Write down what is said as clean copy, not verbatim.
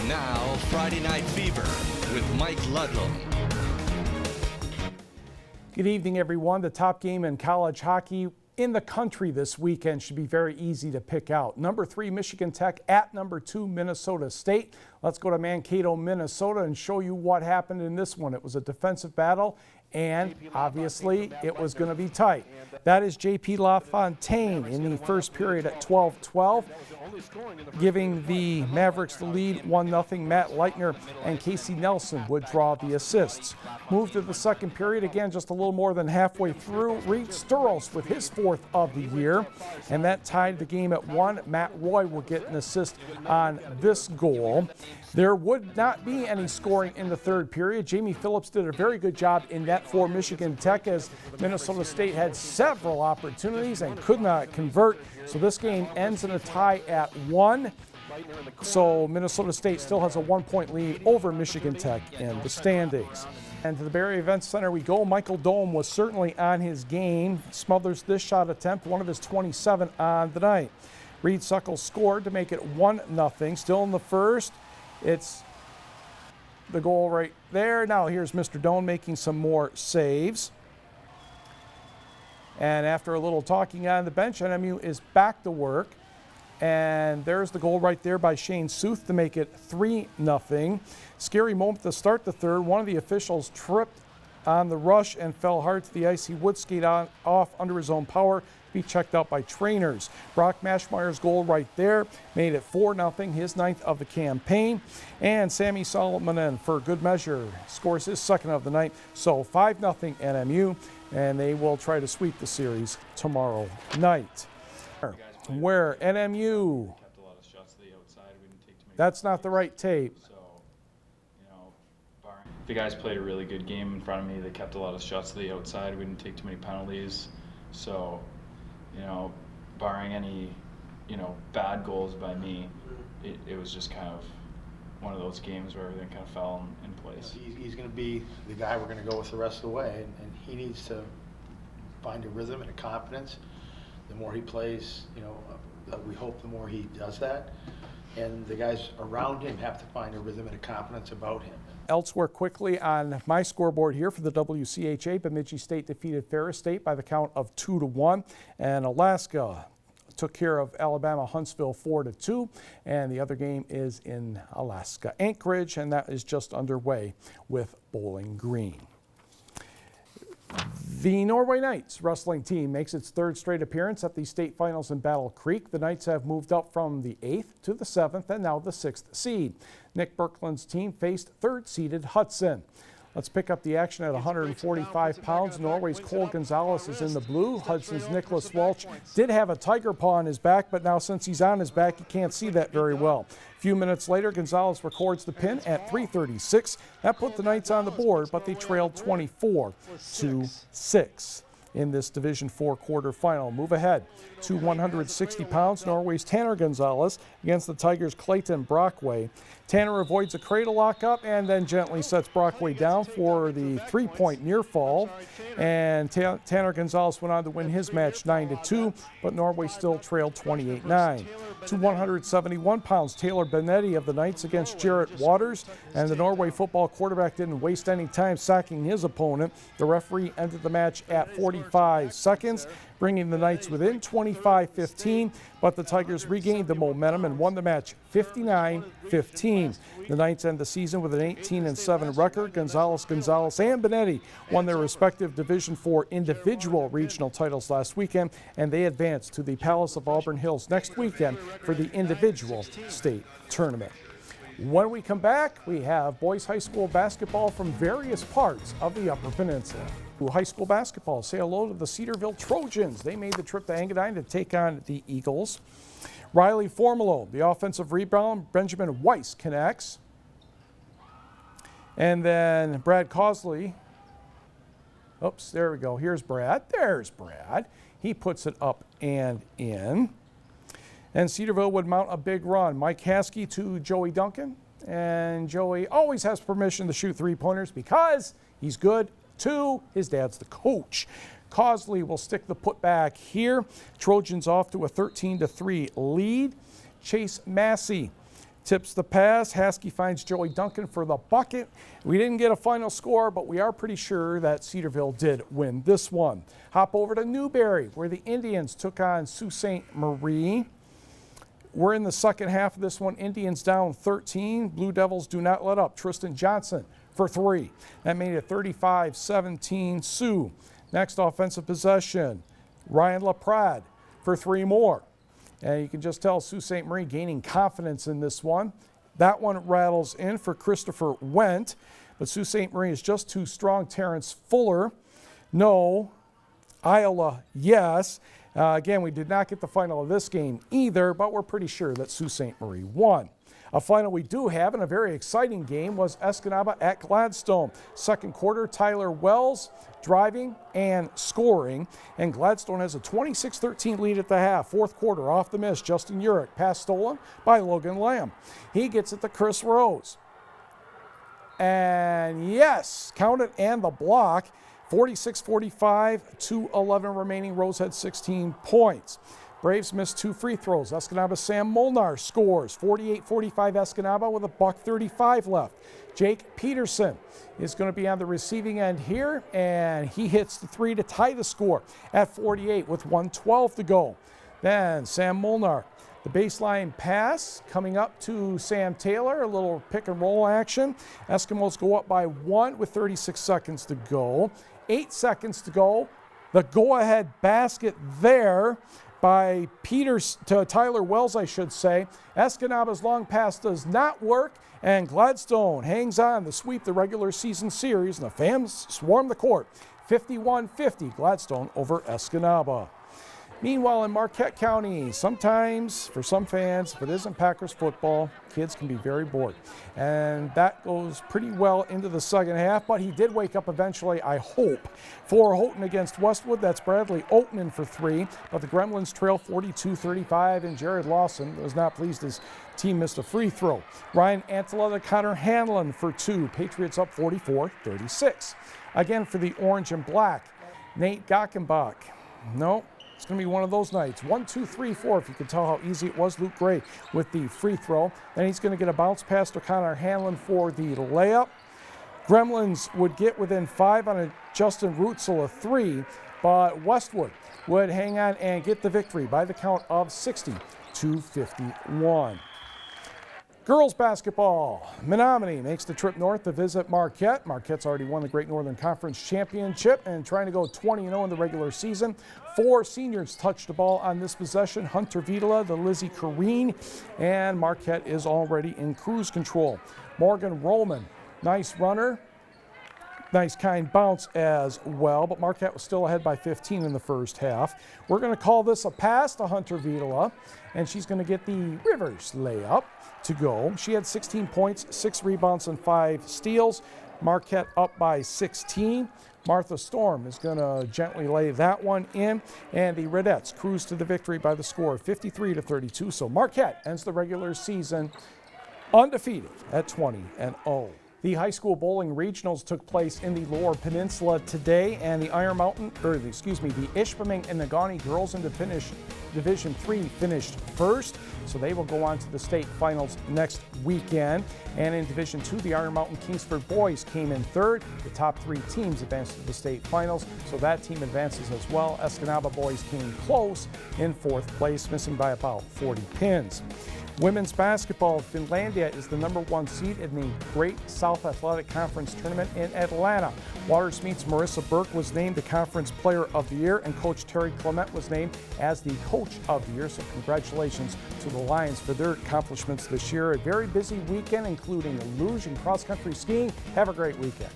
Now, Friday Night Fever with Mike Ludlam. Good evening, everyone. The top game in college hockey in the country this weekend should be very easy to pick out. Number 3, Michigan Tech at number 2, Minnesota State. Let's go to Mankato, Minnesota, and show you what happened in this one. It was a defensive battle, and obviously it was going to be tight. That is J.P. LaFontaine in the first period at 12-12, giving the Mavericks the lead 1-0. Matt Leitner and Casey Nelson would draw the assists. Move to the second period, again just a little more than halfway through. Reed Sturos with his 4th of the year, and that tied the game at 1. Matt Roy will get an assist on this goal. There would not be any scoring in the third period. Jamie Phillips did a very good job in net for Michigan Tech, as Minnesota State had several opportunities and could not convert. So this game ends in a tie at 1. So Minnesota State still has a 1-point lead over Michigan Tech in the standings. And to the Barrie Events Center we go. Michael Dome was certainly on his game. Smothers this shot attempt, one of his 27 on the night. Reed Suckles scored to make it 1-0. Still in the first. It's the goal right there. Now here's Mr. Doan making some more saves. And after a little talking on the bench, NMU is back to work. And there's the goal right there by Shane Suth to make it 3-0. Scary moment to start the third. One of the officials tripped on the rush and fell hard to the ice. He would skate off under his own power, be checked out by trainers. Brock Mashmeyer's goal right there made it 4-0, his 9th of the campaign. And Sammy Solomon, for good measure, scores his 2nd of the night. So 5-0 NMU, and they will try to sweep the series tomorrow night. Where NMU, that's not the right tape. The guys played a really good game in front of me. They kept a lot of shots to the outside. We didn't take too many penalties. So, barring any, bad goals by me, it was just kind of one of those games where everything kind of fell in place. He's going to be the guy we're going to go with the rest of the way, and he needs to find a rhythm and a confidence. The more he plays, we hope the more he does that. And the guys around him have to find a rhythm and a confidence about him. Elsewhere quickly on my scoreboard here for the WCHA, Bemidji State defeated Ferris State by the count of 2-1. And Alaska took care of Alabama Huntsville 4-2. And the other game is in Alaska Anchorage, and that is just underway with Bowling Green. The Norway Knights wrestling team makes its 3rd straight appearance at the state finals in Battle Creek. The Knights have moved up from the 8th to the 7th and now the 6th seed. Nick Birkeland's team faced 3rd-seeded Hudson. Let's pick up the action at 145 pounds. Norway's Cole Gonzalez is in the blue. Hudson's Nicholas Walsh did have a tiger paw on his back, but now since he's on his back, you can't see that very well. A few minutes later, Gonzalez records the pin at 3:36. That put the Knights on the board, but they trailed 24-6 in this Division IV quarterfinal. Move ahead to 160 pounds. Norway's Tanner Gonzalez against the Tigers' Clayton Brockway. Tanner avoids a cradle lockup and then gently sets Brockway down for the 3-point near fall. And Tanner Gonzalez went on to win his match 9-2, but Norway still trailed 28-9. To 171 pounds, Taylor Benetti of the Knights against Jarrett Waters. And the Norway football quarterback didn't waste any time sacking his opponent. The referee ended the match at 45 seconds, bringing the Knights within 25-15, but the Tigers regained the momentum and won the match 59-15. The Knights end the season with an 18-7 record. Gonzalez, and Benetti won their respective Division IV individual regional titles last weekend, and they advance to the Palace of Auburn Hills next weekend for the individual state tournament. When we come back, we have boys high school basketball from various parts of the Upper Peninsula. High school basketball, say hello to the Cedarville Trojans. They made the trip to Engadine to take on the Eagles. Riley Formolo, the offensive rebound. Benjamin Weiss connects. And then Brad Cosley. Oops, there we go. Here's Brad. There's Brad. He puts it up and in. And Cedarville would mount a big run. Mike Haskey to Joey Duncan. And Joey always has permission to shoot 3-pointers because he's good. 2, his dad's the coach. Cosley will stick the putback here. Trojans off to a 13-3 lead. Chase Massey tips the pass. Haskey finds Joey Duncan for the bucket. We didn't get a final score, but we are pretty sure that Cedarville did win this one. Hop over to Newberry, where the Indians took on Sault Ste. Marie. We're in the second half of this one. Indians down 13. Blue Devils do not let up. Tristan Johnson for 3. That made it 35-17 Sioux. Next offensive possession, Ryan LaPrade for 3 more. And you can just tell Sault Ste. Marie gaining confidence in this one. That one rattles in for Christopher Wendt, but Sault Ste. Marie is just too strong. Terrence Fuller, no. Iola, yes. Again, we did not get the final of this game either, but we're pretty sure that Sault Ste. Marie won. A final we do have, and a very exciting game, was Escanaba at Gladstone. Second quarter, Tyler Wells driving and scoring, and Gladstone has a 26-13 lead at the half. Fourth quarter, off the miss, Justin Urich, pass stolen by Logan Lamb. He gets it to Chris Rose. And yes, count it and the block. 46-45, 2:11 remaining. Rose had 16 points. Braves missed 2 free throws. Escanaba Sam Molnar scores. 48-45 Escanaba with $1:35 left. Jake Peterson is going to be on the receiving end here, and he hits the 3 to tie the score at 48 with 1:12 to go. Then Sam Molnar, the baseline pass coming up to Sam Taylor, a little pick and roll action. Eskimos go up by 1 with 36 seconds to go. 8 seconds to go. The go-ahead basket there by Tyler Wells, I should say. Escanaba's long pass does not work, and Gladstone hangs on to sweep the regular season series, and the fans swarm the court. 51-50, Gladstone over Escanaba. Meanwhile, in Marquette County, sometimes for some fans, if it isn't Packers football, kids can be very bored. And that goes pretty well into the second half, but he did wake up eventually, I hope, for Houghton against Westwood. That's Bradley Oatman for 3, but the Gremlins trail 42-35, and Jared Lawson was not pleased his team missed a free throw. Ryan Antela to Connor Hanlon for 2. Patriots up 44-36. Again for the orange and black, Nate Gockenbach. No. It's going to be one of those nights. 1, 2, 3, 4, if you can tell how easy it was. Luke Gray with the free throw. Then he's going to get a bounce pass to Connor Hanlon for the layup. Gremlins would get within 5 on a Justin Rutzel of 3, but Westwood would hang on and get the victory by the count of 60-51. Girls basketball, Menominee makes the trip north to visit Marquette. Marquette's already won the Great Northern Conference Championship and trying to go 20-0 in the regular season. 4 seniors touched the ball on this possession. Hunter Vitola, the Lizzie Kareen, and Marquette is already in cruise control. Morgan Rollman, nice runner. Nice kind bounce as well, but Marquette was still ahead by 15 in the first half. We're going to call this a pass to Hunter Vitola, and she's going to get the Rivers layup to go. She had 16 points, 6 rebounds, and 5 steals. Marquette up by 16. Martha Storm is going to gently lay that one in, and the Redettes cruise to the victory by the score of 53-32. So Marquette ends the regular season undefeated at 20-0. The high school bowling regionals took place in the Lower Peninsula today, and the the Ishpeming and Negaunee girls in Division 3 finished first, so they will go on to the state finals next weekend. And in Division 2, the Iron Mountain Kingsford boys came in third. The top 3 teams advanced to the state finals, so that team advances as well. Escanaba boys came close in 4th place, missing by about 40 pins. Women's basketball, Finlandia is the #1 seed in the Great South Athletic Conference Tournament in Atlanta. Waters Meets Marissa Burke was named the Conference Player of the Year, and Coach Terry Clement was named as the Coach of the Year. So congratulations to the Lions for their accomplishments this year. A very busy weekend, including luge and cross-country skiing. Have a great weekend.